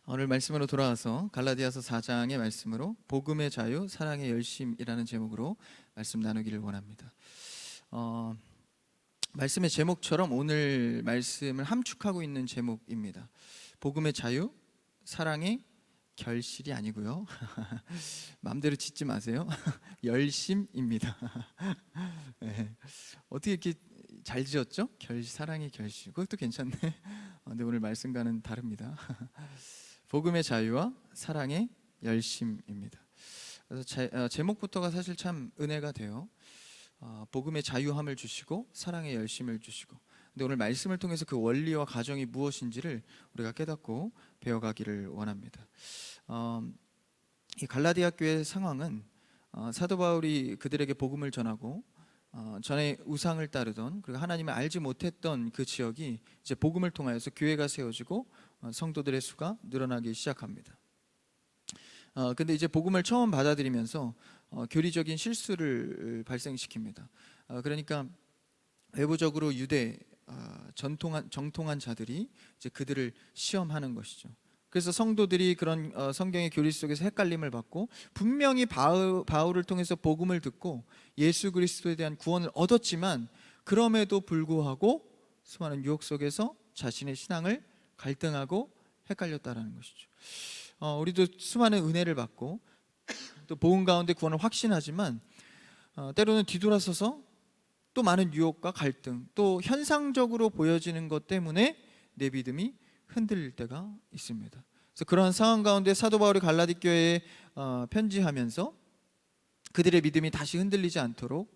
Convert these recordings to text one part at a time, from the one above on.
오늘 말씀으로 돌아와서 갈라디아서 4장의 말씀으로 복음의 자유, 사랑의 열심이라는 제목으로 말씀 나누기를 원합니다. 말씀의 제목처럼 오늘 말씀을 함축하고 있는 제목입니다. 복음의 자유, 사랑의 결실이 아니고요. 마음대로 짓지 마세요. 열심입니다. 네. 어떻게 이렇게 잘 지었죠? 사랑의 결실. 그것도 괜찮네. 근데 오늘 말씀과는 다릅니다. 복음의 자유와 사랑의 열심입니다. 그래서 제목부터가 사실 참 은혜가 돼요. 복음의 자유함을 주시고 사랑의 열심을 주시고, 근데 오늘 말씀을 통해서 그 원리와 가정이 무엇인지를 우리가 깨닫고 배워가기를 원합니다. 이 갈라디아 교회 상황은 사도 바울이 그들에게 복음을 전하고 전에 우상을 따르던, 그리고 하나님을 알지 못했던 그 지역이 이제 복음을 통하여서 교회가 세워지고 성도들의 수가 늘어나기 시작합니다. 근데 이제 복음을 처음 받아들이면서 교리적인 실수를 발생시킵니다. 그러니까 외부적으로 유대 정통한 자들이 이제 그들을 시험하는 것이죠. 그래서 성도들이 그런 성경의 교리 속에서 헷갈림을 받고, 분명히 바울을 통해서 복음을 듣고 예수 그리스도에 대한 구원을 얻었지만 그럼에도 불구하고 수많은 유혹 속에서 자신의 신앙을 갈등하고 헷갈렸다라는 것이죠. 우리도 수많은 은혜를 받고 또 복음 가운데 구원을 확신하지만 때로는 뒤돌아서서 또 많은 유혹과 갈등, 또 현상적으로 보여지는 것 때문에 내 믿음이 흔들릴 때가 있습니다. 그래서 그러한 상황 가운데 사도 바울이 갈라디 교회에 편지하면서 그들의 믿음이 다시 흔들리지 않도록,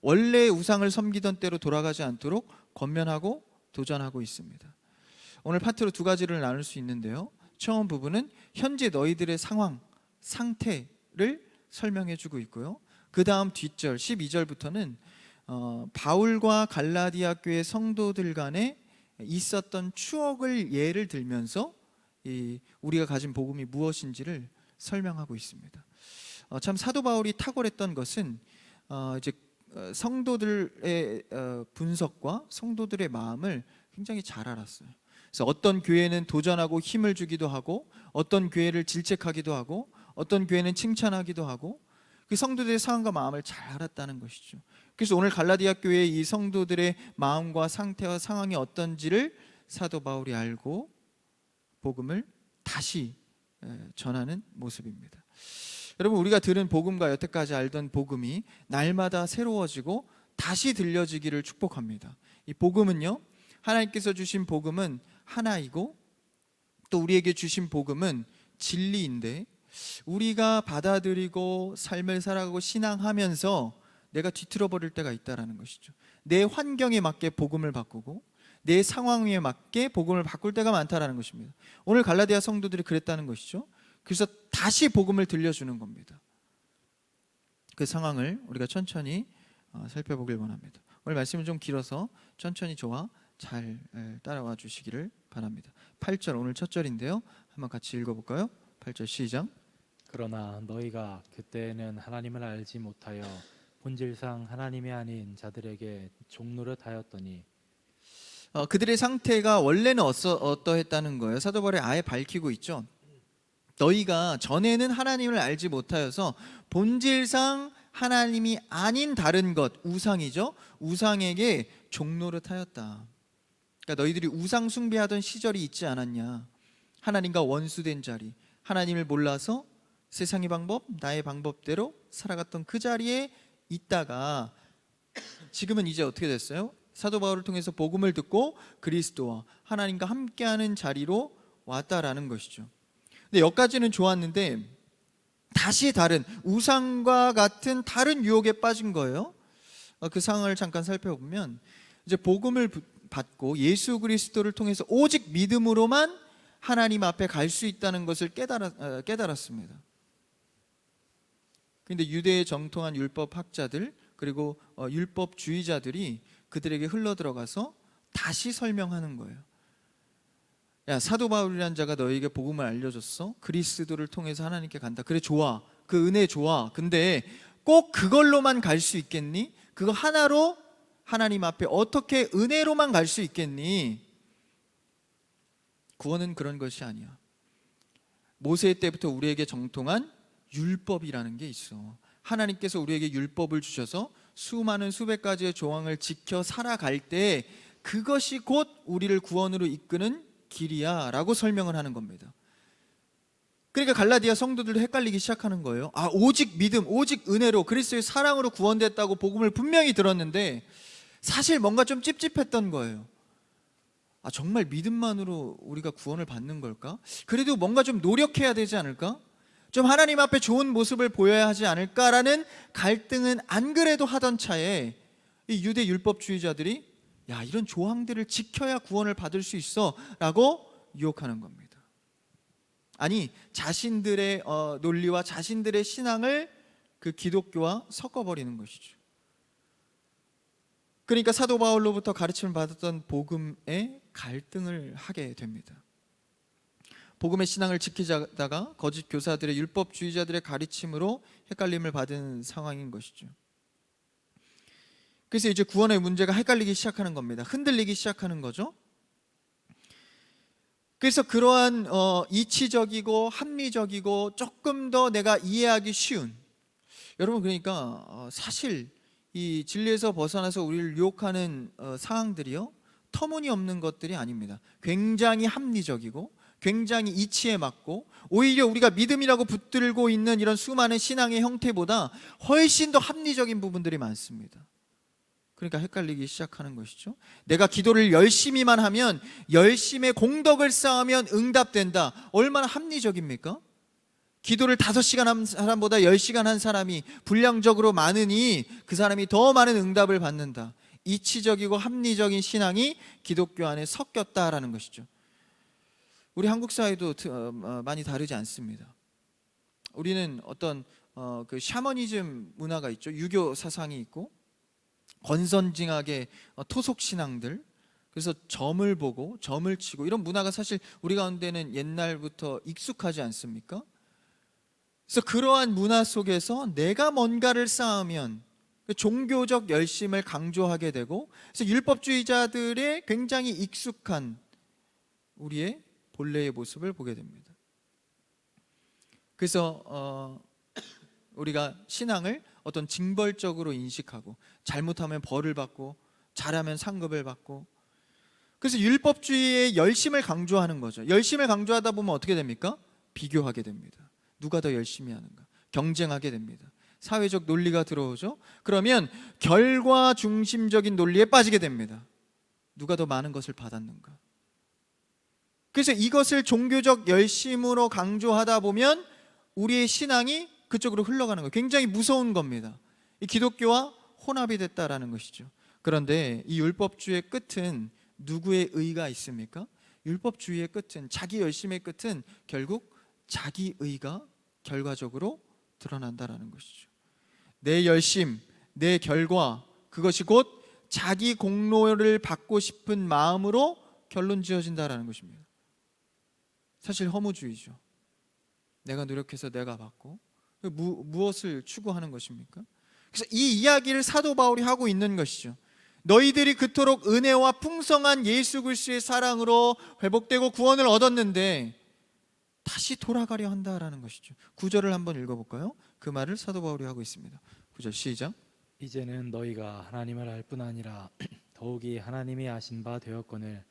원래 우상을 섬기던 때로 돌아가지 않도록 권면하고 도전하고 있습니다. 오늘 파트로 두 가지를 나눌 수 있는데요, 처음 부분은 현재 너희들의 상태를 설명해 주고 있고요, 그 다음 뒷절 12절부터는 바울과 갈라디아 교회 성도들 간에 있었던 추억을 예를 들면서 우리가 가진 복음이 무엇인지를 설명하고 있습니다. 참 사도 바울이 탁월했던 것은 이제 성도들의 분석과 성도들의 마음을 굉장히 잘 알았어요. 그래서 어떤 교회는 도전하고 힘을 주기도 하고, 어떤 교회를 질책하기도 하고, 어떤 교회는 칭찬하기도 하고, 그 성도들의 상황과 마음을 잘 알았다는 것이죠. 그래서 오늘 갈라디아 교회의 이 성도들의 마음과 상태와 상황이 어떤지를 사도 바울이 알고 복음을 다시 전하는 모습입니다. 여러분, 우리가 들은 복음과 여태까지 알던 복음이 날마다 새로워지고 다시 들려지기를 축복합니다. 이 복음은요, 하나님께서 주신 복음은 하나이고, 또 우리에게 주신 복음은 진리인데, 우리가 받아들이고 삶을 살아가고 신앙하면서 내가 뒤틀어 버릴 때가 있다라는 것이죠. 내 환경에 맞게 복음을 바꾸고 내 상황에 맞게 복음을 바꿀 때가 많다라는 것입니다. 오늘 갈라디아 성도들이 그랬다는 것이죠. 그래서 다시 복음을 들려주는 겁니다. 그 상황을 우리가 천천히 살펴보길 원합니다. 오늘 말씀은 좀 길어서 천천히 저와 잘 따라와 주시기를 바랍니다. 8절, 오늘 첫 절인데요, 한번 같이 읽어볼까요? 8절 시작. 그러나 너희가 그때는 하나님을 알지 못하여 본질상 하나님이 아닌 자들에게 종노릇하였더니. 그들의 상태가 원래는 어떠했다는 거예요. 사도 바울이 아예 밝히고 있죠. 너희가 전에는 하나님을 알지 못하여서 본질상 하나님이 아닌 다른 것, 우상이죠, 우상에게 종노릇하였다. 그러니까 너희들이 우상 숭배하던 시절이 있지 않았냐. 하나님과 원수된 자리, 하나님을 몰라서 세상의 방법, 나의 방법대로 살아갔던 그 자리에 있다가 지금은 이제 어떻게 됐어요? 사도 바울을 통해서 복음을 듣고 그리스도와 하나님과 함께하는 자리로 왔다라는 것이죠. 근데 여기까지는 좋았는데 다시 다른 우상과 같은 다른 유혹에 빠진 거예요. 그 상황을 잠깐 살펴보면, 이제 복음을 받고 예수 그리스도를 통해서 오직 믿음으로만 하나님 앞에 갈 수 있다는 것을 깨달았습니다. 그런데 유대의 정통한 율법 학자들, 그리고 율법주의자들이 그들에게 흘러들어가서 다시 설명하는 거예요. 야, 사도 바울이라는 자가 너에게 복음을 알려줬어. 그리스도를 통해서 하나님께 간다. 그래, 좋아. 그 은혜 좋아. 근데 꼭 그걸로만 갈 수 있겠니? 그거 하나로 하나님 앞에 어떻게 은혜로만 갈 수 있겠니? 구원은 그런 것이 아니야. 모세 때부터 우리에게 정통한 율법이라는 게 있어. 하나님께서 우리에게 율법을 주셔서 수많은 수백 가지의 조항을 지켜 살아갈 때 그것이 곧 우리를 구원으로 이끄는 길이야 라고 설명을 하는 겁니다. 그러니까 갈라디아 성도들도 헷갈리기 시작하는 거예요. 아, 오직 믿음, 오직 은혜로 그리스도의 사랑으로 구원됐다고 복음을 분명히 들었는데 사실 뭔가 좀 찝찝했던 거예요. 아, 정말 믿음만으로 우리가 구원을 받는 걸까? 그래도 뭔가 좀 노력해야 되지 않을까? 좀 하나님 앞에 좋은 모습을 보여야 하지 않을까라는 갈등은 안 그래도 하던 차에 이 유대 율법주의자들이 야, 이런 조항들을 지켜야 구원을 받을 수 있어 라고 유혹하는 겁니다. 아니, 자신들의 논리와 자신들의 신앙을 그 기독교와 섞어버리는 것이죠. 그러니까 사도 바울로부터 가르침을 받았던 복음에 갈등을 하게 됩니다. 복음의 신앙을 지키다가 거짓 교사들의 율법주의자들의 가르침으로 헷갈림을 받은 상황인 것이죠. 그래서 이제 구원의 문제가 헷갈리기 시작하는 겁니다. 흔들리기 시작하는 거죠. 그래서 그러한 이치적이고 합리적이고 조금 더 내가 이해하기 쉬운, 여러분 그러니까 사실 이 진리에서 벗어나서 우리를 유혹하는 상황들이요, 터무니없는 것들이 아닙니다. 굉장히 합리적이고 굉장히 이치에 맞고 오히려 우리가 믿음이라고 붙들고 있는 이런 수많은 신앙의 형태보다 훨씬 더 합리적인 부분들이 많습니다. 그러니까 헷갈리기 시작하는 것이죠. 내가 기도를 열심히만 하면, 열심히 공덕을 쌓으면 응답된다. 얼마나 합리적입니까? 기도를 5시간 한 사람보다 10시간 한 사람이 분량적으로 많으니 그 사람이 더 많은 응답을 받는다. 이치적이고 합리적인 신앙이 기독교 안에 섞였다라는 것이죠. 우리 한국 사회도 많이 다르지 않습니다. 우리는 어떤 그 샤머니즘 문화가 있죠. 유교 사상이 있고 건선징악의 토속 신앙들, 그래서 점을 보고 점을 치고 이런 문화가 사실 우리 가운데는 옛날부터 익숙하지 않습니까? 그래서 그러한 문화 속에서 내가 뭔가를 쌓으면 종교적 열심을 강조하게 되고, 그래서 율법주의자들의 굉장히 익숙한 우리의 본래의 모습을 보게 됩니다. 그래서 우리가 신앙을 어떤 징벌적으로 인식하고, 잘못하면 벌을 받고 잘하면 상급을 받고, 그래서 율법주의의 열심을 강조하는 거죠. 열심을 강조하다 보면 어떻게 됩니까? 비교하게 됩니다. 누가 더 열심히 하는가? 경쟁하게 됩니다. 사회적 논리가 들어오죠. 그러면 결과 중심적인 논리에 빠지게 됩니다. 누가 더 많은 것을 받았는가? 그래서 이것을 종교적 열심으로 강조하다 보면 우리의 신앙이 그쪽으로 흘러가는 거예요. 굉장히 무서운 겁니다. 이 기독교와 혼합이 됐다라는 것이죠. 그런데 이 율법주의의 끝은 누구의 의가 있습니까? 율법주의의 끝은, 자기 열심의 끝은 결국 자기 의가 결과적으로 드러난다라는 것이죠. 내 열심, 내 결과, 그것이 곧 자기 공로를 받고 싶은 마음으로 결론 지어진다라는 것입니다. 사실 허무주의죠. 내가 노력해서 내가 받고 무엇을 추구하는 것입니까? 그래서 이 이야기를 사도 바울이 하고 있는 것이죠. 너희들이 그토록 은혜와 풍성한 예수 그리스도의 사랑으로 회복되고 구원을 얻었는데 다시 돌아가려 한다라는 것이죠. 9절을 한번 읽어볼까요? 그 말을 사도 바울이 하고 있습니다. 9절 시작. 이제는 너희가 하나님을 알 뿐 아니라 더욱이 하나님이 아신 바 되었거늘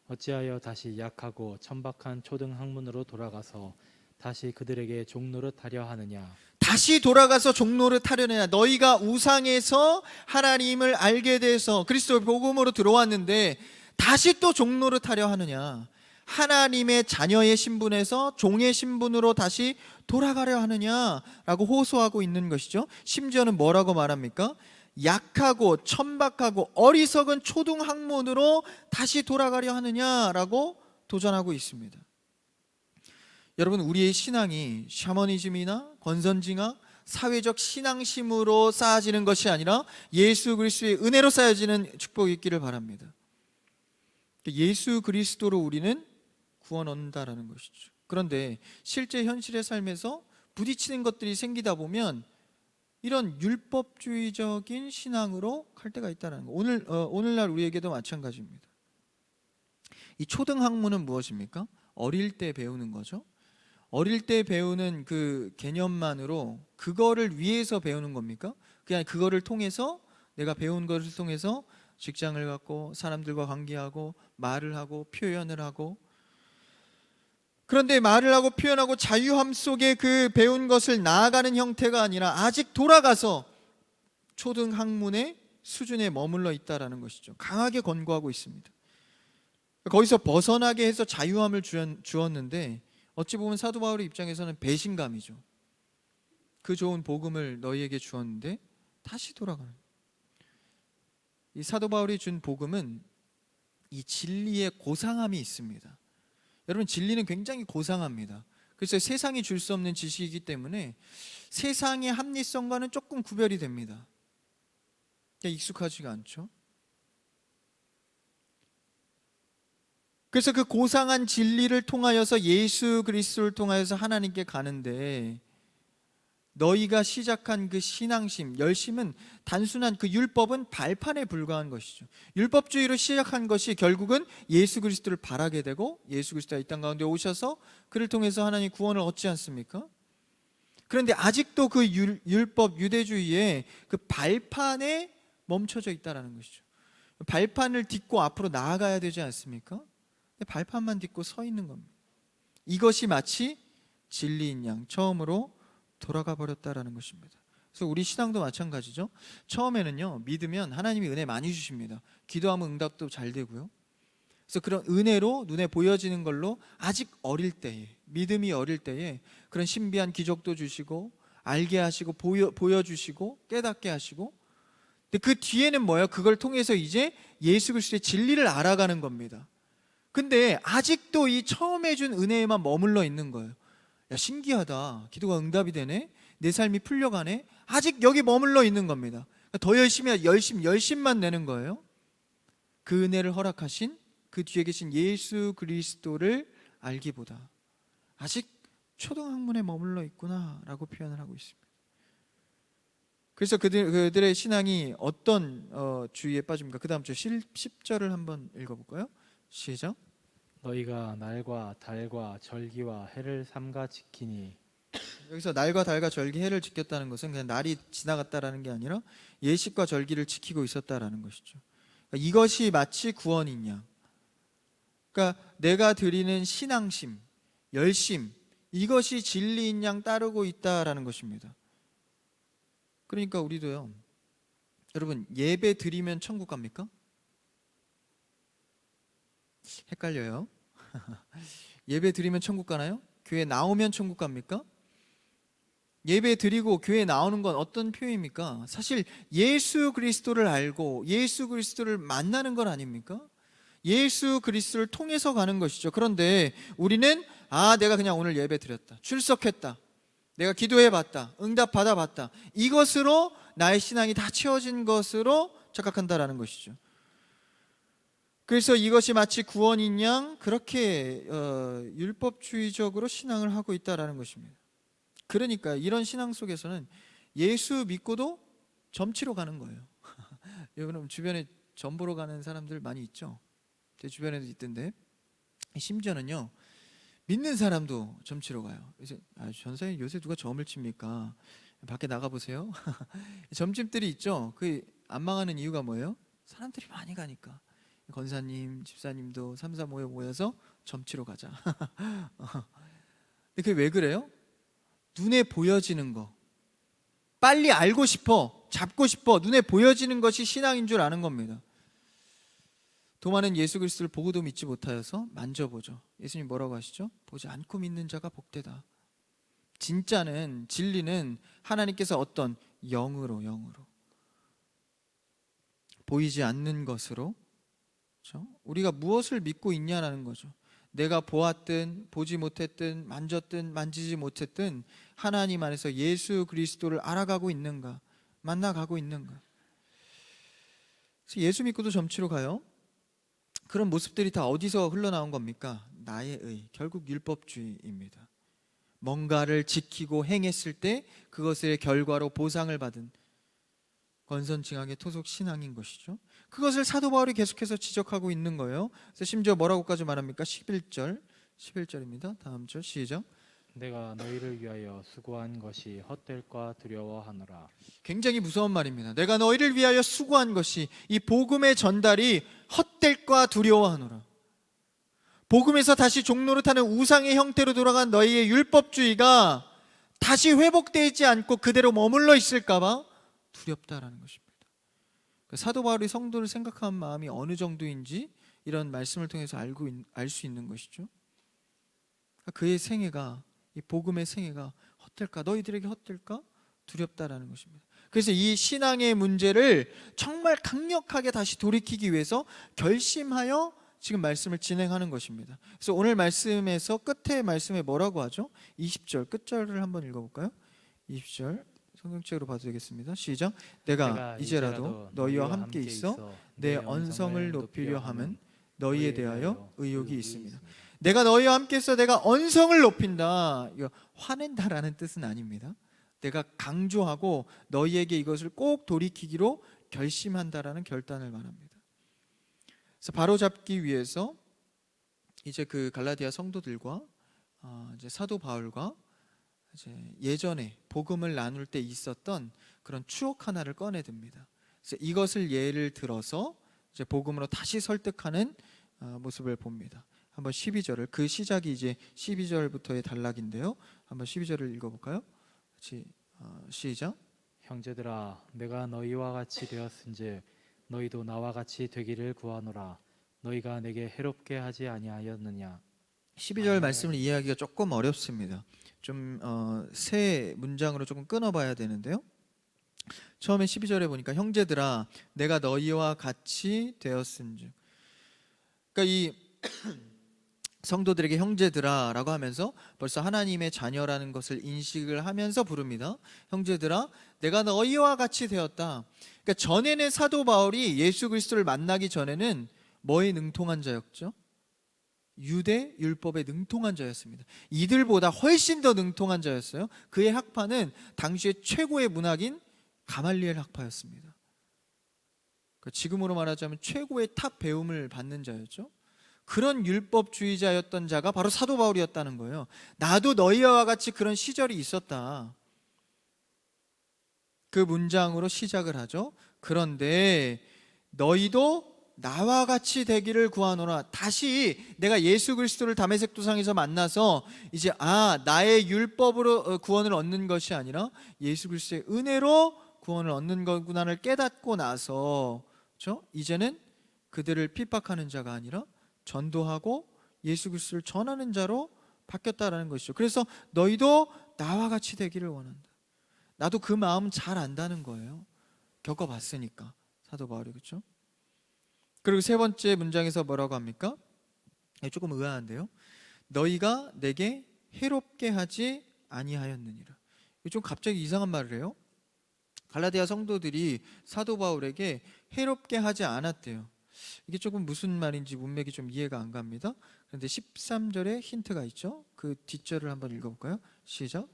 어찌하여 다시 약하고 천박한 초등 학문으로 돌아가서 다시 그들에게 종노릇 하려 하느냐. 다시 돌아가서 종노릇 하려느냐. 너희가 우상에서 하나님을 알게 돼서 그리스도의 복음으로 들어왔는데 다시 또 종노릇 하려 하느냐. 하나님의 자녀의 신분에서 종의 신분으로 다시 돌아가려 하느냐라고 호소하고 있는 것이죠. 심지어는 뭐라고 말합니까? 약하고 천박하고 어리석은 초등학문으로 다시 돌아가려 하느냐라고 도전하고 있습니다. 여러분, 우리의 신앙이 샤머니즘이나 권선징악, 사회적 신앙심으로 쌓아지는 것이 아니라 예수 그리스도의 은혜로 쌓여지는 축복이 있기를 바랍니다. 예수 그리스도로 우리는 구원 얻는다라는 것이죠. 그런데 실제 현실의 삶에서 부딪히는 것들이 생기다 보면 이런 율법주의적인 신앙으로 갈 때가 있다는 거. 오늘날 우리에게도 마찬가지입니다. 이 초등학문은 무엇입니까? 어릴 때 배우는 거죠. 어릴 때 배우는 그 개념만으로 그거를 위해서 배우는 겁니까? 그냥 그거를 통해서 내가 배운 것을 통해서 직장을 갖고 사람들과 관계하고 말을 하고 표현을 하고, 그런데 말을 하고 표현하고 자유함 속에 그 배운 것을 나아가는 형태가 아니라 아직 돌아가서 초등학문의 수준에 머물러 있다라는 것이죠. 강하게 권고하고 있습니다. 거기서 벗어나게 해서 자유함을 주었는데 어찌 보면 사도 바울의 입장에서는 배신감이죠. 그 좋은 복음을 너희에게 주었는데 다시 돌아가는, 이 사도 바울이 준 복음은 이 진리의 고상함이 있습니다. 여러분, 진리는 굉장히 고상합니다. 그래서 세상이 줄 수 없는 지식이기 때문에 세상의 합리성과는 조금 구별이 됩니다. 익숙하지가 않죠. 그래서 그 고상한 진리를 통하여서 예수 그리스도를 통하여서 하나님께 가는데, 너희가 시작한 그 신앙심, 열심은 단순한 그 율법은 발판에 불과한 것이죠. 율법주의로 시작한 것이 결국은 예수 그리스도를 바라게 되고 예수 그리스도가 이 땅 가운데 오셔서 그를 통해서 하나님 구원을 얻지 않습니까? 그런데 아직도 그 율법 유대주의의 그 발판에 멈춰져 있다는 것이죠. 발판을 딛고 앞으로 나아가야 되지 않습니까? 발판만 딛고 서 있는 겁니다. 이것이 마치 진리인 양 처음으로 돌아가 버렸다라는 것입니다. 그래서 우리 신앙도 마찬가지죠. 처음에는요, 믿으면 하나님이 은혜 많이 주십니다. 기도하면 응답도 잘 되고요. 그래서 그런 은혜로 눈에 보여지는 걸로 아직 어릴 때에, 믿음이 어릴 때에 그런 신비한 기적도 주시고 알게 하시고 보여주시고 깨닫게 하시고, 근데 그 뒤에는 뭐예요? 그걸 통해서 이제 예수 그리스도의 진리를 알아가는 겁니다. 근데 아직도 이 처음 해준 은혜에만 머물러 있는 거예요. 야, 신기하다. 기도가 응답이 되네. 내 삶이 풀려가네. 아직 여기 머물러 있는 겁니다. 더 열심히 열심만 내는 거예요. 그 은혜를 허락하신 그 뒤에 계신 예수 그리스도를 알기보다 아직 초등학문에 머물러 있구나라고 표현을 하고 있습니다. 그래서 그들의 신앙이 어떤 주의에 빠집니까? 그 다음 주 10절을 한번 읽어볼까요? 시작. 너희가 날과 달과 절기와 해를 삼가 지키니. 여기서 날과 달과 절기 해를 지켰다는 것은 그냥 날이 지나갔다라는 게 아니라 예식과 절기를 지키고 있었다라는 것이죠. 그러니까 이것이 마치 구원인 양. 그러니까 내가 드리는 신앙심, 열심, 이것이 진리인 양 따르고 있다라는 것입니다. 그러니까 우리도요, 여러분, 예배 드리면 천국 갑니까? 헷갈려요. 예배 드리면 천국 가나요? 교회 나오면 천국 갑니까? 예배 드리고 교회 나오는 건 어떤 표현입니까? 사실 예수 그리스도를 알고 예수 그리스도를 만나는 건 아닙니까? 예수 그리스도를 통해서 가는 것이죠. 그런데 우리는 내가 그냥 오늘 예배 드렸다, 출석했다, 내가 기도해 봤다, 응답 받아 봤다, 이것으로 나의 신앙이 다 채워진 것으로 착각한다라는 것이죠. 그래서 이것이 마치 구원인 양 그렇게 율법주의적으로 신앙을 하고 있다라는 것입니다. 그러니까 이런 신앙 속에서는 예수 믿고도 점치러 가는 거예요. 여러분 주변에 점 보러 가는 사람들 많이 있죠? 제 주변에도 있던데, 심지어는요, 믿는 사람도 점치러 가요. 그래서 전사님 요새 누가 점을 칩니까? 밖에 나가 보세요. 점집들이 있죠. 그 안 망하는 이유가 뭐예요? 사람들이 많이 가니까. 권사님, 집사님도 3, 4 모여서 점치러 가자. 근데 그게 왜 그래요? 눈에 보여지는 거, 빨리 알고 싶어, 잡고 싶어, 눈에 보여지는 것이 신앙인 줄 아는 겁니다. 도마는 예수 그리스도를 보고도 믿지 못하여서 만져보죠. 예수님 뭐라고 하시죠? 보지 않고 믿는 자가 복되다. 진짜는, 진리는 하나님께서 어떤 영으로 보이지 않는 것으로, 그렇죠? 우리가 무엇을 믿고 있냐라는 거죠. 내가 보았든 보지 못했든 만졌든 만지지 못했든 하나님 안에서 예수 그리스도를 알아가고 있는가, 만나가고 있는가. 그래서 예수 믿고도 점치러 가요. 그런 모습들이 다 어디서 흘러나온 겁니까? 나의 의, 결국 율법주의입니다. 뭔가를 지키고 행했을 때 그것의 결과로 보상을 받은 권선징악의 토속 신앙인 것이죠. 그것을 사도 바울이 계속해서 지적하고 있는 거예요. 그래서 심지어 뭐라고까지 말합니까? 11절입니다. 다음 절 시작. 내가 너희를 위하여 수고한 것이 헛될까 두려워하노라. 굉장히 무서운 말입니다. 내가 너희를 위하여 수고한 것이, 이 복음의 전달이 헛될까 두려워하노라. 복음에서 다시 종노릇하는 우상의 형태로 돌아간 너희의 율법주의가 다시 회복되지 않고 그대로 머물러 있을까 봐 두렵다라는 것입니다. 사도 바울이 성도를 생각하는 마음이 어느 정도인지 이런 말씀을 통해서 알 수 있는 것이죠. 그의 생애가, 이 복음의 생애가 헛될까, 너희들에게 헛될까 두렵다라는 것입니다. 그래서 이 신앙의 문제를 정말 강력하게 다시 돌이키기 위해서 결심하여 지금 말씀을 진행하는 것입니다. 그래서 오늘 말씀에서 끝에 말씀에 뭐라고 하죠? 20절 끝절을 한번 읽어볼까요? 20절 성경책으로 봐도 되겠습니다. 시작. 내가 이제라도 너희와 함께 있어 내 언성을 높이려 함은 너희에 대하여 의욕이 있습니다. 내가 너희와 함께 있어 내가 언성을 높인다. 이거 화낸다라는 뜻은 아닙니다. 내가 강조하고 너희에게 이것을 꼭 돌이키기로 결심한다라는 결단을 말합니다. 그래서 바로잡기 위해서 이제 그 갈라디아 성도들과 이제 사도 바울과 이제 예전에 복음을 나눌 때 있었던 그런 추억 하나를 꺼내듭니다. 그래서 이것을 예를 들어서 이제 복음으로 다시 설득하는 모습을 봅니다. 한번 12절을, 그 시작이 이제 12절부터의 단락인데요. 한번 12절을 읽어볼까요? 같이 시작. 형제들아, 내가 너희와 같이 되었은즉 너희도 나와 같이 되기를 구하노라. 너희가 내게 해롭게 하지 아니하였느냐. 12절 말씀을 이해하기가 조금 어렵습니다. 좀 세 문장으로 조금 끊어봐야 되는데요. 처음에 12절에 보니까 형제들아 내가 너희와 같이 되었은즉, 그러니까 이 성도들에게 형제들아 라고 하면서 벌써 하나님의 자녀라는 것을 인식을 하면서 부릅니다. 형제들아 내가 너희와 같이 되었다. 그러니까 전에는 사도 바울이 예수 그리스도를 만나기 전에는 뭐에 능통한 자였죠? 유대 율법에 능통한 자였습니다. 이들보다 훨씬 더 능통한 자였어요. 그의 학파는 당시의 최고의 문학인 가말리엘 학파였습니다. 지금으로 말하자면 최고의 탑 배움을 받는 자였죠. 그런 율법주의자였던 자가 바로 사도 바울이었다는 거예요. 나도 너희와 같이 그런 시절이 있었다. 그 문장으로 시작을 하죠. 그런데 너희도 나와 같이 되기를 구하노라. 다시 내가 예수 그리스도를 다메섹 도상에서 만나서 이제 나의 율법으로 구원을 얻는 것이 아니라 예수 그리스도의 은혜로 구원을 얻는 거구나를 깨닫고 나서, 그렇죠? 이제는 그들을 핍박하는 자가 아니라 전도하고 예수 그리스도를 전하는 자로 바뀌었다라는 것이죠. 그래서 너희도 나와 같이 되기를 원한다. 나도 그 마음 잘 안다는 거예요. 겪어봤으니까 사도 바울이, 그렇죠? 그리고 세 번째 문장에서 뭐라고 합니까? 조금 의아한데요. 너희가 내게 해롭게 하지 아니하였느니라. 좀 갑자기 이상한 말을 해요. 갈라디아 성도들이 사도 바울에게 해롭게 하지 않았대요. 이게 조금 무슨 말인지 문맥이 좀 이해가 안 갑니다. 그런데 13절에 힌트가 있죠. 그 뒷절을 한번 읽어볼까요? 시작.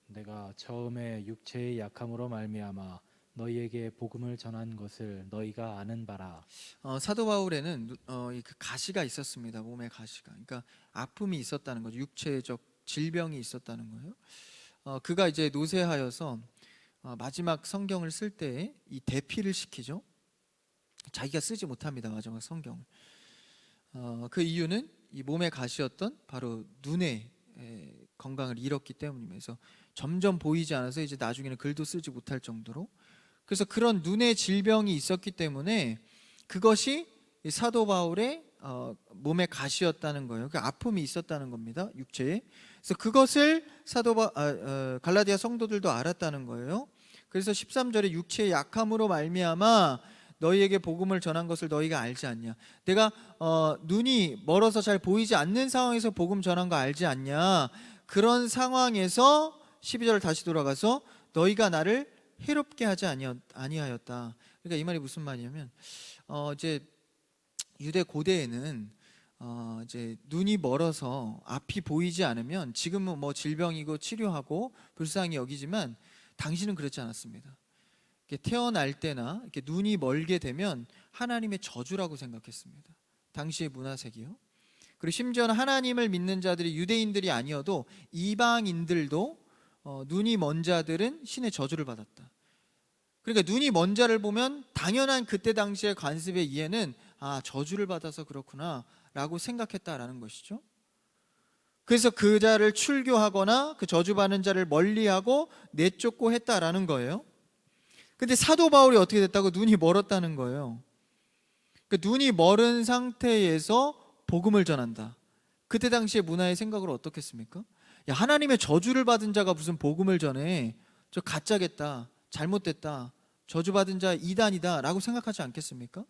내가 처음에 육체의 약함으로 말미암아 너희에게 복음을 전한 것을 너희가 아는 바라. 사도 바울에는 그 가시가 있었습니다. 몸에 가시가. 그러니까 아픔이 있었다는 거죠. 육체적 질병이 있었다는 거예요. 그가 이제 노쇠하여서 마지막 성경을 쓸 때 이 대피를 시키죠. 자기가 쓰지 못합니다. 마지막 성경을. 그 이유는 이 몸에 가시였던 바로 눈의 건강을 잃었기 때문입니다. 그래서 점점 보이지 않아서 이제 나중에는 글도 쓰지 못할 정도로, 그래서 그런 눈의 질병이 있었기 때문에 그것이 사도 바울의 몸에 가시였다는 거예요. 그 아픔이 있었다는 겁니다. 육체에. 그래서 그것을 갈라디아 성도들도 알았다는 거예요. 그래서 13절에 육체의 약함으로 말미암아 너희에게 복음을 전한 것을 너희가 알지 않냐. 내가 눈이 멀어서 잘 보이지 않는 상황에서 복음 전한 거 알지 않냐. 그런 상황에서 12절 다시 돌아가서 너희가 나를 해롭게 하지 아니하였다. 그러니까 이 말이 무슨 말이냐면 이제 유대 고대에는 이제 눈이 멀어서 앞이 보이지 않으면 지금은 뭐 질병이고 치료하고 불쌍히 여기지만 당시는 그렇지 않았습니다. 태어날 때나 이렇게 눈이 멀게 되면 하나님의 저주라고 생각했습니다. 당시의 문화색이요. 그리고 심지어는 하나님을 믿는 자들이 유대인들이 아니어도 이방인들도 눈이 먼 자들은 신의 저주를 받았다. 그러니까 눈이 먼 자를 보면 당연한 그때 당시의 관습의 이해는 저주를 받아서 그렇구나 라고 생각했다라는 것이죠. 그래서 그 자를 출교하거나 그 저주받는 자를 멀리하고 내쫓고 했다라는 거예요. 근데 사도 바울이 어떻게 됐다고? 눈이 멀었다는 거예요. 그 눈이 멀은 상태에서 복음을 전한다. 그때 당시의 문화의 생각으로 어떻겠습니까? 야, 하나님의 저주를 받은 자가 무슨 복음을 전해? 저 가짜겠다, 잘못됐다, 저주받은 자 이단이다 라고 생각하지 않겠습니까?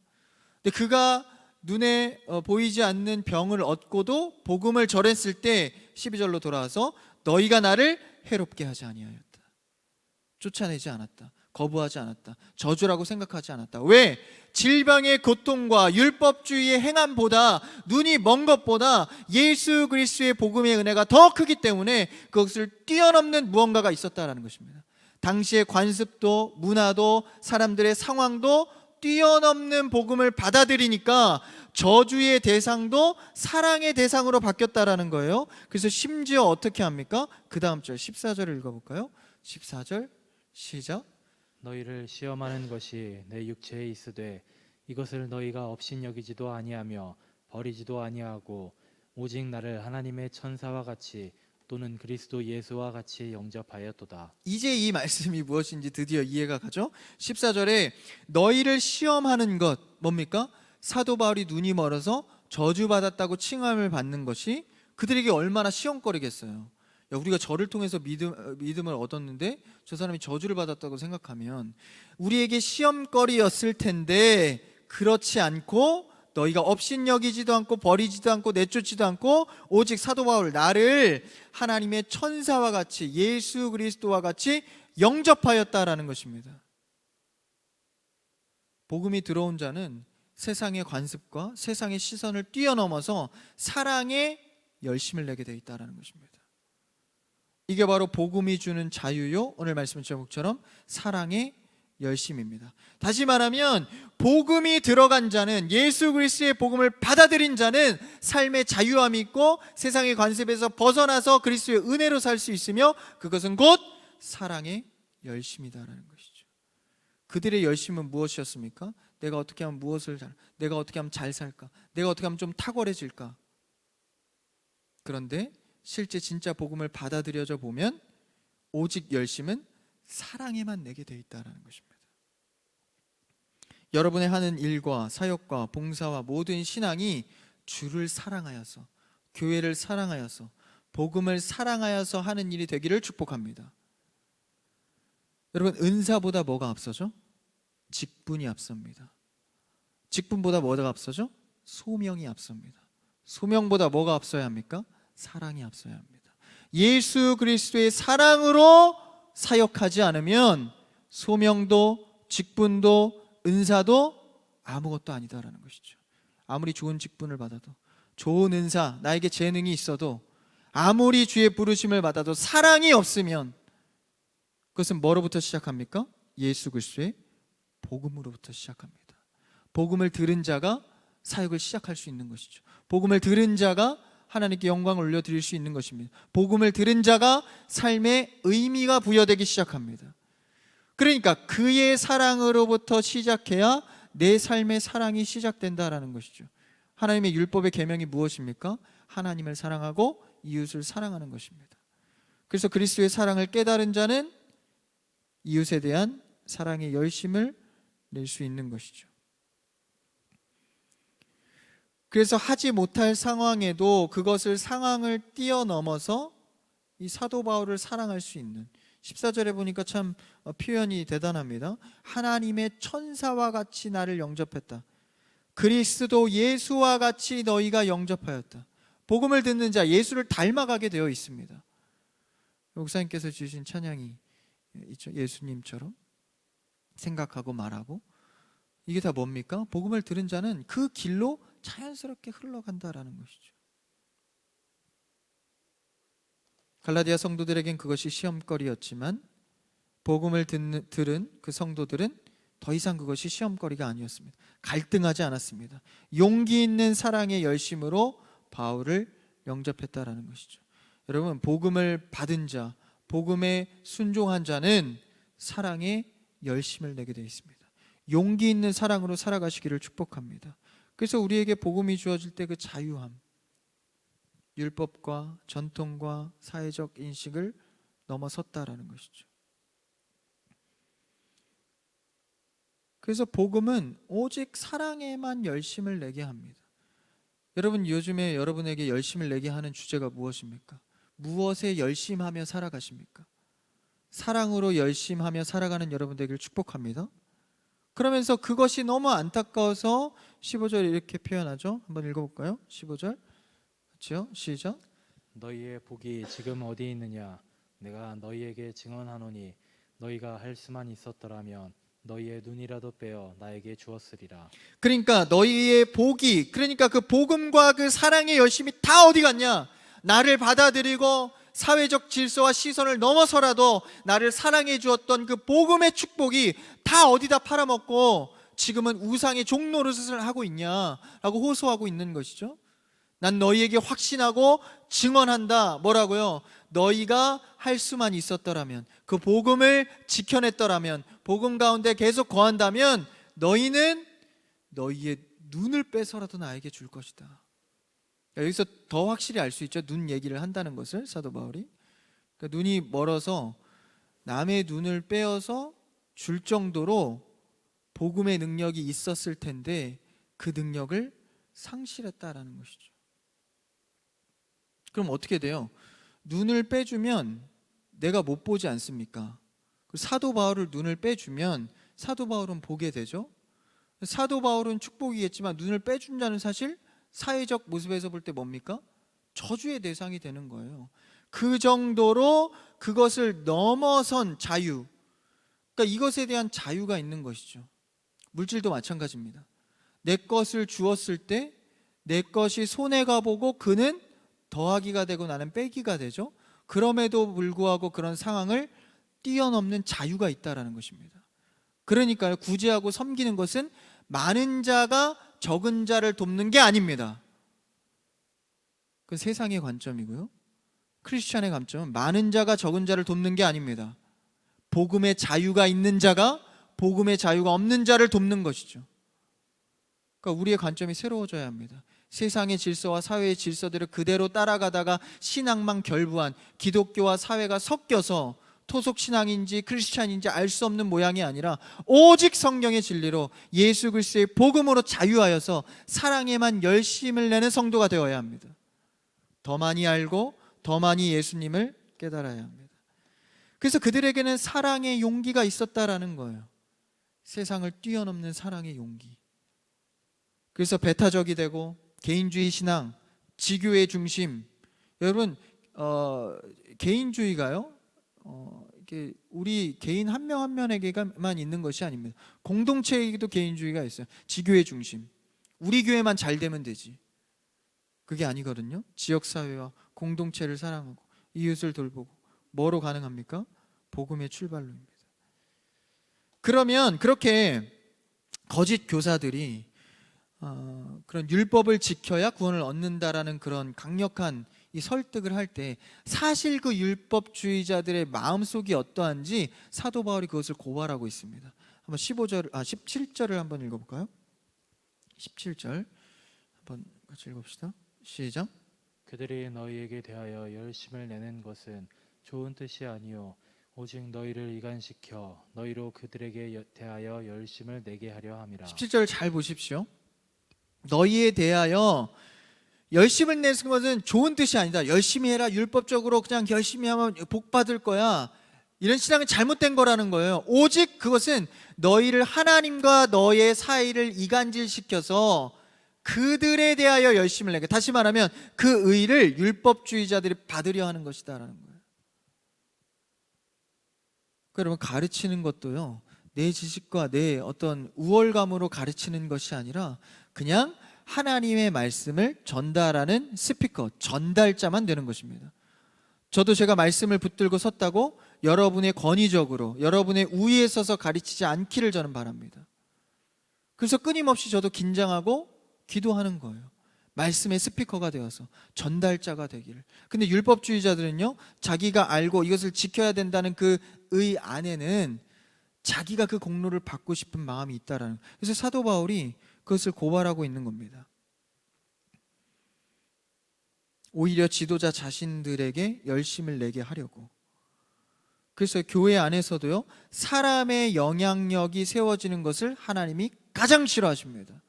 근데 그가 눈에 보이지 않는 병을 얻고도 복음을 전했을 때 12절로 돌아와서 너희가 나를 해롭게 하지 아니하였다. 쫓아내지 않았다. 거부하지 않았다. 저주라고 생각하지 않았다. 왜? 질병의 고통과 율법주의의 행함보다, 눈이 먼 것보다 예수 그리스도의 복음의 은혜가 더 크기 때문에 그것을 뛰어넘는 무언가가 있었다라는 것입니다. 당시의 관습도 문화도 사람들의 상황도 뛰어넘는 복음을 받아들이니까 저주의 대상도 사랑의 대상으로 바뀌었다라는 거예요. 그래서 심지어 어떻게 합니까? 그 다음 절 14절을 읽어볼까요? 14절 시작. 너희를 시험하는 것이 내 육체에 있으되 이것을 너희가 업신여기지도 아니하며 버리지도 아니하고 오직 나를 하나님의 천사와 같이 또는 그리스도 예수와 같이 영접하였도다. 이제 이 말씀이 무엇인지 드디어 이해가 가죠? 14절에 너희를 시험하는 것, 뭡니까? 사도 바울이 눈이 멀어서 저주받았다고 칭함을 받는 것이 그들에게 얼마나 시험거리겠어요. 야, 우리가 저를 통해서 믿음을 얻었는데 저 사람이 저주를 받았다고 생각하면 우리에게 시험거리였을 텐데, 그렇지 않고 너희가 업신여기지도 않고 버리지도 않고 내쫓지도 않고 오직 사도 바울 나를 하나님의 천사와 같이 예수 그리스도와 같이 영접하였다라는 것입니다. 복음이 들어온 자는 세상의 관습과 세상의 시선을 뛰어넘어서 사랑에 열심을 내게 되어 있다는 것입니다. 이게 바로 복음이 주는 자유요, 오늘 말씀 제목처럼 사랑의 열심입니다. 다시 말하면 복음이 들어간 자는, 예수 그리스도의 복음을 받아들인 자는 삶의 자유함이 있고 세상의 관습에서 벗어나서 그리스도의 은혜로 살 수 있으며 그것은 곧 사랑의 열심이다라는 것이죠. 그들의 열심은 무엇이었습니까? 내가 어떻게 하면 내가 어떻게 하면 잘 살까? 내가 어떻게 하면 좀 탁월해질까? 그런데 실제 진짜 복음을 받아들여져 보면 오직 열심은 사랑에만 내게 되어 있다는 것입니다. 여러분의 하는 일과 사역과 봉사와 모든 신앙이 주를 사랑하여서, 교회를 사랑하여서, 복음을 사랑하여서 하는 일이 되기를 축복합니다. 여러분, 은사보다 뭐가 앞서죠? 직분이 앞섭니다. 직분보다 뭐가 앞서죠? 소명이 앞섭니다. 소명보다 뭐가 앞서야 합니까? 사랑이 앞서야 합니다. 예수 그리스도의 사랑으로 사역하지 않으면 소명도 직분도 은사도 아무것도 아니다라는 것이죠. 아무리 좋은 직분을 받아도, 좋은 은사, 나에게 재능이 있어도, 아무리 주의 부르심을 받아도 사랑이 없으면 그것은 뭐로부터 시작합니까? 예수 그리스도의 복음으로부터 시작합니다. 복음을 들은 자가 사역을 시작할 수 있는 것이죠. 복음을 들은 자가 하나님께 영광을 올려드릴 수 있는 것입니다. 복음을 들은 자가 삶에 의미가 부여되기 시작합니다. 그러니까 그의 사랑으로부터 시작해야 내 삶의 사랑이 시작된다라는 것이죠. 하나님의 율법의 계명이 무엇입니까? 하나님을 사랑하고 이웃을 사랑하는 것입니다. 그래서 그리스도의 사랑을 깨달은 자는 이웃에 대한 사랑의 열심을 낼 수 있는 것이죠. 그래서 하지 못할 상황에도 그것을 상황을 뛰어넘어서 이 사도 바울을 사랑할 수 있는, 14절에 보니까 참 표현이 대단합니다. 하나님의 천사와 같이 나를 영접했다. 그리스도 예수와 같이 너희가 영접하였다. 복음을 듣는 자, 예수를 닮아가게 되어 있습니다. 목사님께서 주신 찬양이 있죠. 예수님처럼 생각하고 말하고. 이게 다 뭡니까? 복음을 들은 자는 그 길로 자연스럽게 흘러간다라는 것이죠. 갈라디아 성도들에겐 그것이 시험거리였지만 복음을 들은 그 성도들은 더 이상 그것이 시험거리가 아니었습니다. 갈등하지 않았습니다. 용기 있는 사랑의 열심으로 바울을 영접했다라는 것이죠. 여러분, 복음을 받은 자, 복음에 순종한 자는 사랑에 열심을 내게 되어 있습니다. 용기 있는 사랑으로 살아가시기를 축복합니다. 그래서 우리에게 복음이 주어질 때 그 자유함, 율법과 전통과 사회적 인식을 넘어섰다라는 것이죠. 그래서 복음은 오직 사랑에만 열심을 내게 합니다. 여러분, 요즘에 여러분에게 열심을 내게 하는 주제가 무엇입니까? 무엇에 열심하며 살아가십니까? 사랑으로 열심하며 살아가는 여러분 되기를 축복합니다. 그러면서 그것이 너무 안타까워서 15절 이렇게 표현하죠. 한번 읽어볼까요? 15절 같이요. 시작. 너희의 복이 지금 어디 있느냐? 내가 너희에게 증언하노니 너희가 할 수만 있었더라면 너희의 눈이라도 빼어 나에게 주었으리라. 그러니까 너희의 복이, 그러니까 그 복음과 그 사랑의 열심이 다 어디 갔냐? 나를 받아들이고 사회적 질서와 시선을 넘어서라도 나를 사랑해 주었던 그 복음의 축복이 다 어디다 팔아먹고 지금은 우상의 종노릇을 하고 있냐라고 호소하고 있는 것이죠. 난 너희에게 확신하고 증언한다. 뭐라고요? 너희가 할 수만 있었더라면, 그 복음을 지켜냈더라면, 복음 가운데 계속 거한다면 너희는 너희의 눈을 빼서라도 나에게 줄 것이다. 여기서 더 확실히 알 수 있죠. 눈 얘기를 한다는 것을 사도 바울이. 그러니까 눈이 멀어서 남의 눈을 빼어서 줄 정도로 복음의 능력이 있었을 텐데 그 능력을 상실했다라는 것이죠. 그럼 어떻게 돼요? 눈을 빼주면 내가 못 보지 않습니까? 사도 바울을 눈을 빼주면 사도 바울은 보게 되죠. 사도 바울은 축복이겠지만 눈을 빼준 자는 사실 사회적 모습에서 볼 때 뭡니까? 저주의 대상이 되는 거예요. 그 정도로 그것을 넘어선 자유, 그러니까 이것에 대한 자유가 있는 것이죠. 물질도 마찬가지입니다. 내 것을 주었을 때 내 것이 손해가 보고 그는 더하기가 되고 나는 빼기가 되죠. 그럼에도 불구하고 그런 상황을 뛰어넘는 자유가 있다라는 것입니다. 그러니까요, 구제하고 섬기는 것은 많은 자가 적은 자를 돕는 게 아닙니다. 그 세상의 관점이고요. 크리스천의 관점은 많은 자가 적은 자를 돕는 게 아닙니다. 복음의 자유가 있는 자가 복음의 자유가 없는 자를 돕는 것이죠. 그러니까 우리의 관점이 새로워져야 합니다. 세상의 질서와 사회의 질서들을 그대로 따라가다가 신앙만 결부한 기독교와 사회가 섞여서 토속 신앙인지 크리스찬인지 알 수 없는 모양이 아니라 오직 성경의 진리로 예수 그리스도의 복음으로 자유하여서 사랑에만 열심을 내는 성도가 되어야 합니다. 더 많이 알고 더 많이 예수님을 깨달아야 합니다. 그래서 그들에게는 사랑의 용기가 있었다라는 거예요. 세상을 뛰어넘는 사랑의 용기. 그래서 배타적이 되고 개인주의 신앙, 지교의 중심. 여러분, 개인주의가요, 이게 우리 개인 한 명 한 명에게만 있는 것이 아닙니다. 공동체에게도 개인주의가 있어요. 지교의 중심. 우리 교회만 잘 되면 되지. 그게 아니거든요. 지역사회와 공동체를 사랑하고 이웃을 돌보고 뭐로 가능합니까? 복음의 출발로입니다. 그러면 그렇게 거짓 교사들이 그런 율법을 지켜야 구원을 얻는다라는 그런 강력한 이 설득을 할 때 사실 그 율법주의자들의 마음속이 어떠한지 사도 바울이 그것을 고발하고 있습니다. 한번 17절을 한번 읽어볼까요? 17절 한번 같이 읽읍시다. 시작. 그들이 너희에게 대하여 열심을 내는 것은 좋은 뜻이 아니요 오직 너희를 이간시켜 너희로 그들에게 대하여 열심을 내게 하려 함이라. 17절 잘 보십시오. 너희에 대하여 열심을 내는 것은 좋은 뜻이 아니다. 열심히 해라. 율법적으로 그냥 열심히 하면 복 받을 거야. 이런 신앙은 잘못된 거라는 거예요. 오직 그것은 너희를 하나님과 너의 사이를 이간질시켜서 그들에 대하여 열심을 내게. 다시 말하면 그 의를 율법주의자들이 받으려 하는 것이다라는 거예요. 여러분, 가르치는 것도요, 내 지식과 내 어떤 우월감으로 가르치는 것이 아니라 그냥 하나님의 말씀을 전달하는 스피커, 전달자만 되는 것입니다. 저도 제가 말씀을 붙들고 섰다고 여러분의 권위적으로 여러분의 우위에 서서 가르치지 않기를 저는 바랍니다. 그래서 끊임없이 저도 긴장하고 기도하는 거예요. 말씀의 스피커가 되어서 전달자가 되기를. 근데 율법주의자들은요, 자기가 알고 이것을 지켜야 된다는 그 의 안에는 자기가 그 공로를 받고 싶은 마음이 있다라는. 그래서 사도 바울이 그것을 고발하고 있는 겁니다. 오히려 지도자 자신들에게 열심을 내게 하려고. 그래서 교회 안에서도요, 사람의 영향력이 세워지는 것을 하나님이 가장 싫어하십니다.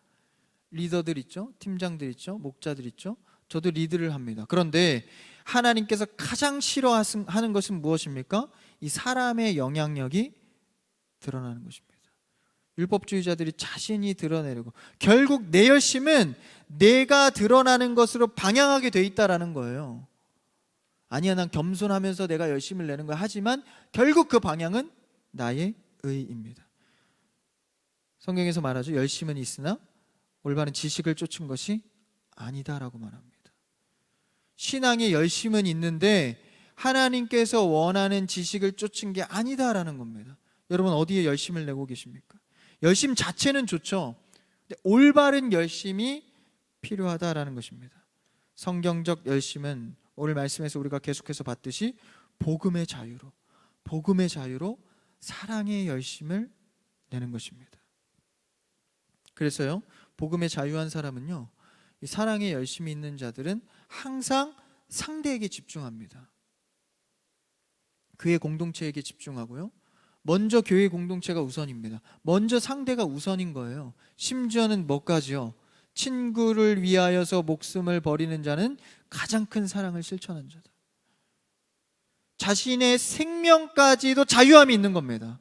리더들 있죠, 팀장들 있죠, 목자들 있죠. 저도 리드를 합니다. 그런데 하나님께서 가장 싫어하는 것은 무엇입니까? 이 사람의 영향력이 드러나는 것입니다. 율법주의자들이 자신이 드러내려고, 결국 내 열심은 내가 드러나는 것으로 방향하게 돼 있다라는 거예요. 아니야, 난 겸손하면서 내가 열심을 내는 거야. 하지만 결국 그 방향은 나의 의입니다. 성경에서 말하죠, 열심은 있으나 올바른 지식을 쫓은 것이 아니다라고 말합니다. 신앙의 열심은 있는데 하나님께서 원하는 지식을 쫓은 게 아니다라는 겁니다. 여러분, 어디에 열심을 내고 계십니까? 열심 자체는 좋죠. 근데 올바른 열심이 필요하다라는 것입니다. 성경적 열심은 오늘 말씀에서 우리가 계속해서 봤듯이 복음의 자유로 사랑의 열심을 내는 것입니다. 그래서요, 복음의 자유한 사람은요, 이 사랑의 열심이 있는 자들은 항상 상대에게 집중합니다. 그의 공동체에게 집중하고요, 먼저 교회 공동체가 우선입니다. 먼저 상대가 우선인 거예요. 심지어는 뭐까지요? 친구를 위하여서 목숨을 버리는 자는 가장 큰 사랑을 실천한 자다. 자신의 생명까지도 자유함이 있는 겁니다.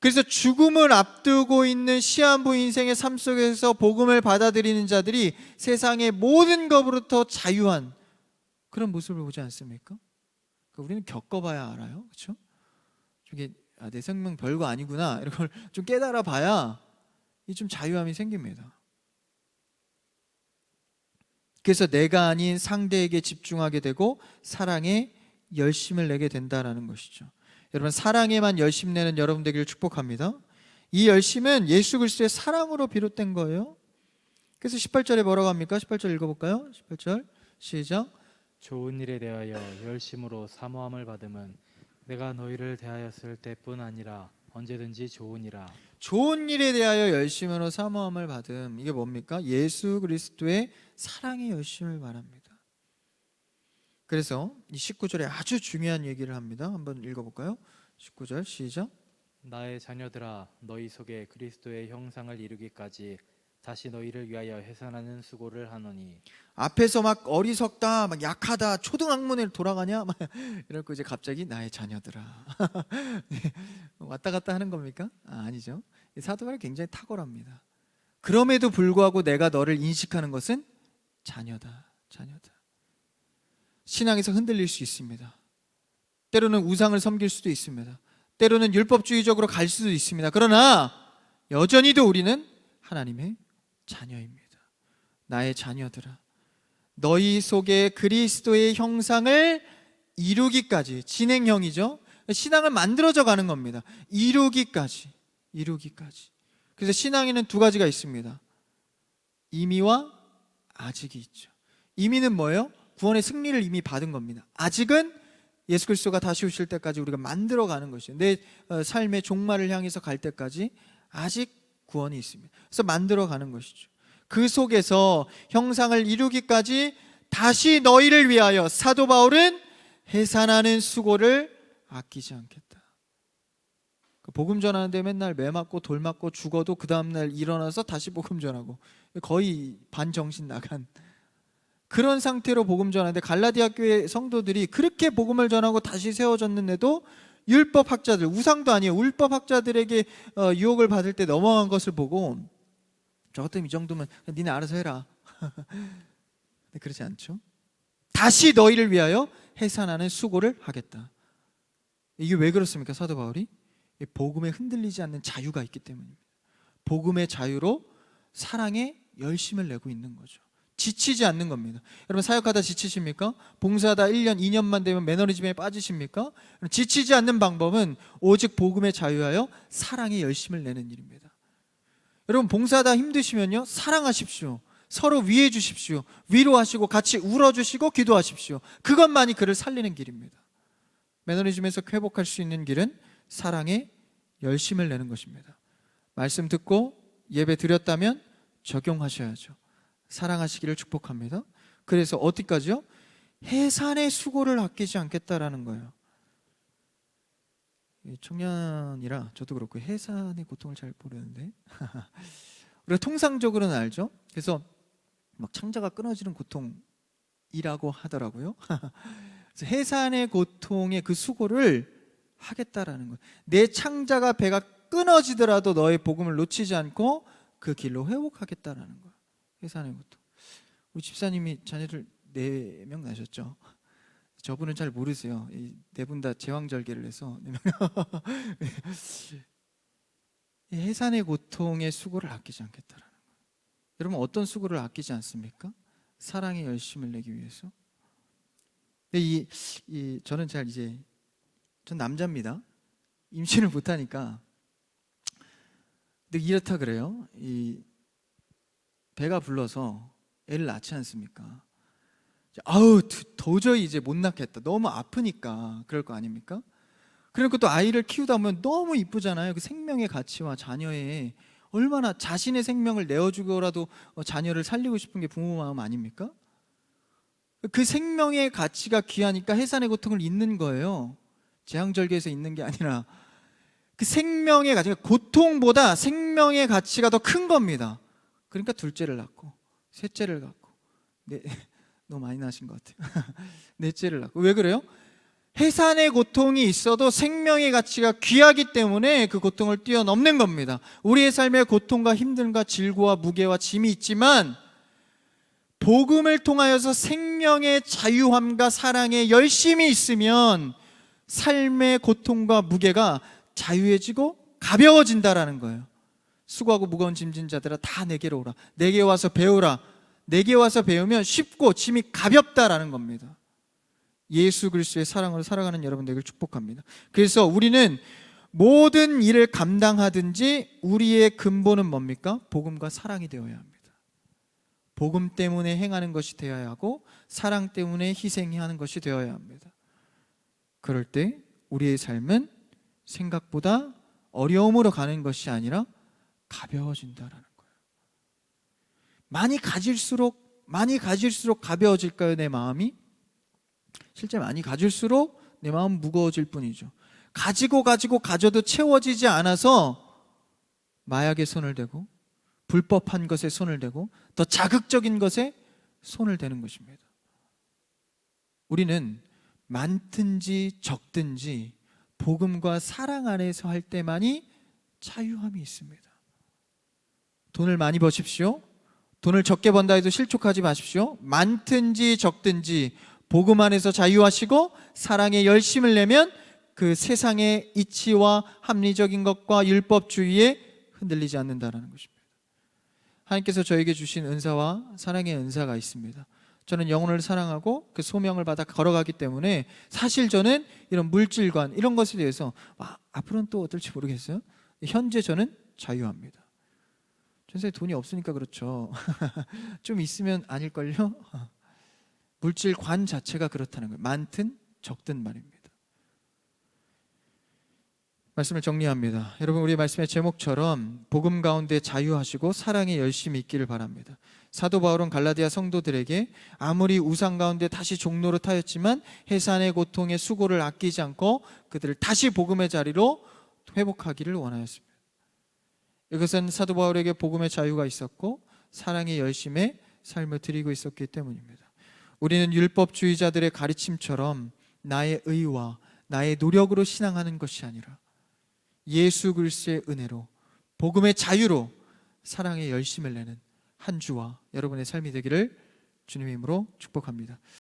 그래서 죽음을 앞두고 있는 시한부 인생의 삶 속에서 복음을 받아들이는 자들이 세상의 모든 것으로부터 자유한 그런 모습을 보지 않습니까? 우리는 겪어봐야 알아요, 그렇죠? 이게 내 생명 별거 아니구나, 이런 걸 좀 깨달아 봐야 이 좀 자유함이 생깁니다. 그래서 내가 아닌 상대에게 집중하게 되고 사랑에 열심을 내게 된다라는 것이죠. 여러분, 사랑에만 열심 내는 여러분 되기를 축복합니다. 이 열심은 예수 그리스도의 사랑으로 비롯된 거예요. 그래서 18절에 뭐라고 합니까? 18절 읽어볼까요? 18절 시작. 좋은 일에 대하여 열심으로 사모함을 받음은 내가 너희를 대하였을 때뿐 아니라 언제든지 좋으니라. 좋은 일에 대하여 열심으로 사모함을 받음, 이게 뭡니까? 예수 그리스도의 사랑의 열심을 말합니다. 그래서 이 19절에 아주 중요한 얘기를 합니다. 한번 읽어볼까요? 19절 시작. 나의 자녀들아, 너희 속에 그리스도의 형상을 이루기까지 다시 너희를 위하여 해산하는 수고를 하노니. 앞에서 막 어리석다, 막 약하다, 초등학문에 돌아가냐, 막 이러고 이제 갑자기 나의 자녀들아 왔다 갔다 하는 겁니까? 아니죠. 사도 바울이 굉장히 탁월합니다. 그럼에도 불구하고 내가 너를 인식하는 것은 자녀다. 신앙에서 흔들릴 수 있습니다. 때로는 우상을 섬길 수도 있습니다. 때로는 율법주의적으로 갈 수도 있습니다. 그러나 여전히도 우리는 하나님의 자녀입니다. 나의 자녀들아, 너희 속에 그리스도의 형상을 이루기까지, 진행형이죠. 신앙을 만들어져 가는 겁니다. 이루기까지. 그래서 신앙에는 두 가지가 있습니다. 임의와 아직이 있죠. 임의는 뭐예요? 구원의 승리를 이미 받은 겁니다. 아직은 예수 그리스도가 다시 오실 때까지 우리가 만들어가는 것이에요. 내 삶의 종말을 향해서 갈 때까지 아직 구원이 있습니다. 그래서 만들어가는 것이죠. 그 속에서 형상을 이루기까지 다시 너희를 위하여 사도 바울은 해산하는 수고를 아끼지 않겠다. 복음 전하는데 맨날 매 맞고 돌 맞고 죽어도 그 다음날 일어나서 다시 복음 전하고, 거의 반정신 나간 그런 상태로 복음 전하는데, 갈라디아 교회 성도들이 그렇게 복음을 전하고 다시 세워졌는데도 율법학자들, 우상도 아니에요, 율법학자들에게 유혹을 받을 때 넘어간 것을 보고 저 같으면 이 정도면 니네 알아서 해라 근데 그렇지 않죠. 다시 너희를 위하여 해산하는 수고를 하겠다. 이게 왜 그렇습니까? 사도 바울이 복음에 흔들리지 않는 자유가 있기 때문입니다. 복음의 자유로 사랑에 열심을 내고 있는 거죠. 지치지 않는 겁니다. 여러분, 사역하다 지치십니까? 봉사하다 1년, 2년만 되면 매너리즘에 빠지십니까? 지치지 않는 방법은 오직 복음에 자유하여 사랑에 열심을 내는 일입니다. 여러분, 봉사하다 힘드시면요, 사랑하십시오. 서로 위해 주십시오. 위로하시고 같이 울어주시고 기도하십시오. 그것만이 그를 살리는 길입니다. 매너리즘에서 회복할 수 있는 길은 사랑에 열심을 내는 것입니다. 말씀 듣고 예배 드렸다면 적용하셔야죠. 사랑하시기를 축복합니다. 그래서 어디까지요? 해산의 수고를 아끼지 않겠다라는 거예요. 청년이라 저도 그렇고 해산의 고통을 잘 모르는데 우리가 통상적으로는 알죠. 그래서 막 창자가 끊어지는 고통이라고 하더라고요. 그래서 해산의 고통의 그 수고를 하겠다라는 거예요. 내 창자가 배가 끊어지더라도 너의 복음을 놓치지 않고 그 길로 회복하겠다라는 거예요. 해산의 고통. 우리 집사님이 자녀들 4명 나셨죠. 저분은 잘 모르세요. 4분 다 제왕절개를 해서 4명. 해산의 고통의 수고를 아끼지 않겠다라는 거예요. 여러분 어떤 수고를 아끼지 않습니까? 사랑의 열심을 내기 위해서. 근데 저는 전 남자입니다. 임신을 못하니까. 근데 이렇다 그래요. 배가 불러서 애를 낳지 않습니까? 아우 도저히 이제 못 낳겠다. 너무 아프니까 그럴 거 아닙니까? 그러니까 또 아이를 키우다 보면 너무 이쁘잖아요. 그 생명의 가치와 자녀의 얼마나 자신의 생명을 내어주고라도 자녀를 살리고 싶은 게 부모 마음 아닙니까? 그 생명의 가치가 귀하니까 해산의 고통을 잊는 거예요. 제왕절개에서 잊는 게 아니라 그 생명의 가치가 고통보다 생명의 가치가 더 큰 겁니다. 그러니까 둘째를 낳고 셋째를 낳고 너무 많이 나신 것 같아요. 넷째를 낳고. 왜 그래요? 해산의 고통이 있어도 생명의 가치가 귀하기 때문에 그 고통을 뛰어넘는 겁니다. 우리의 삶에 고통과 힘듦과 질고와 무게와 짐이 있지만 복음을 통하여서 생명의 자유함과 사랑에 열심이 있으면 삶의 고통과 무게가 자유해지고 가벼워진다라는 거예요. 수고하고 무거운 짐진 자들아 다 내게로 오라. 내게 와서 배우라. 내게 와서 배우면 쉽고 짐이 가볍다라는 겁니다. 예수 그리스도의 사랑으로 살아가는 여러분 되기를 축복합니다. 그래서 우리는 모든 일을 감당하든지 우리의 근본은 뭡니까? 복음과 사랑이 되어야 합니다. 복음 때문에 행하는 것이 되어야 하고 사랑 때문에 희생하는 것이 되어야 합니다. 그럴 때 우리의 삶은 생각보다 어려움으로 가는 것이 아니라 가벼워진다라는 거예요. 많이 가질수록 가벼워질까요? 내 마음이? 실제 많이 가질수록 내 마음 무거워질 뿐이죠. 가져도 채워지지 않아서 마약에 손을 대고 불법한 것에 손을 대고 더 자극적인 것에 손을 대는 것입니다. 우리는 많든지 적든지 복음과 사랑 안에서 할 때만이 자유함이 있습니다. 돈을 많이 버십시오. 돈을 적게 번다 해도 실족하지 마십시오. 많든지 적든지 복음 안에서 자유하시고 사랑에 열심을 내면 그 세상의 이치와 합리적인 것과 율법주의에 흔들리지 않는다는 것입니다. 하나님께서 저에게 주신 은사와 사랑의 은사가 있습니다. 저는 영혼을 사랑하고 그 소명을 받아 걸어가기 때문에 사실 저는 이런 물질관 이런 것에 대해서 앞으로는 또 어떨지 모르겠어요. 현재 저는 자유합니다. 전세에 돈이 없으니까 그렇죠. 좀 있으면 아닐걸요. 물질관 자체가 그렇다는 거예요. 많든 적든 말입니다. 말씀을 정리합니다. 여러분 우리 말씀의 제목처럼 복음 가운데 자유하시고 사랑에 열심히 있기를 바랍니다. 사도 바울은 갈라디아 성도들에게 아무리 우상 가운데 다시 종로로 타였지만 해산의 고통의 수고를 아끼지 않고 그들을 다시 복음의 자리로 회복하기를 원하였습니다. 이것은 사도 바울에게 복음의 자유가 있었고 사랑의 열심에 삶을 드리고 있었기 때문입니다. 우리는 율법주의자들의 가르침처럼 나의 의와 나의 노력으로 신앙하는 것이 아니라 예수 그리스도의 은혜로 복음의 자유로 사랑의 열심을 내는 한 주와 여러분의 삶이 되기를 주님의 이름으로 축복합니다.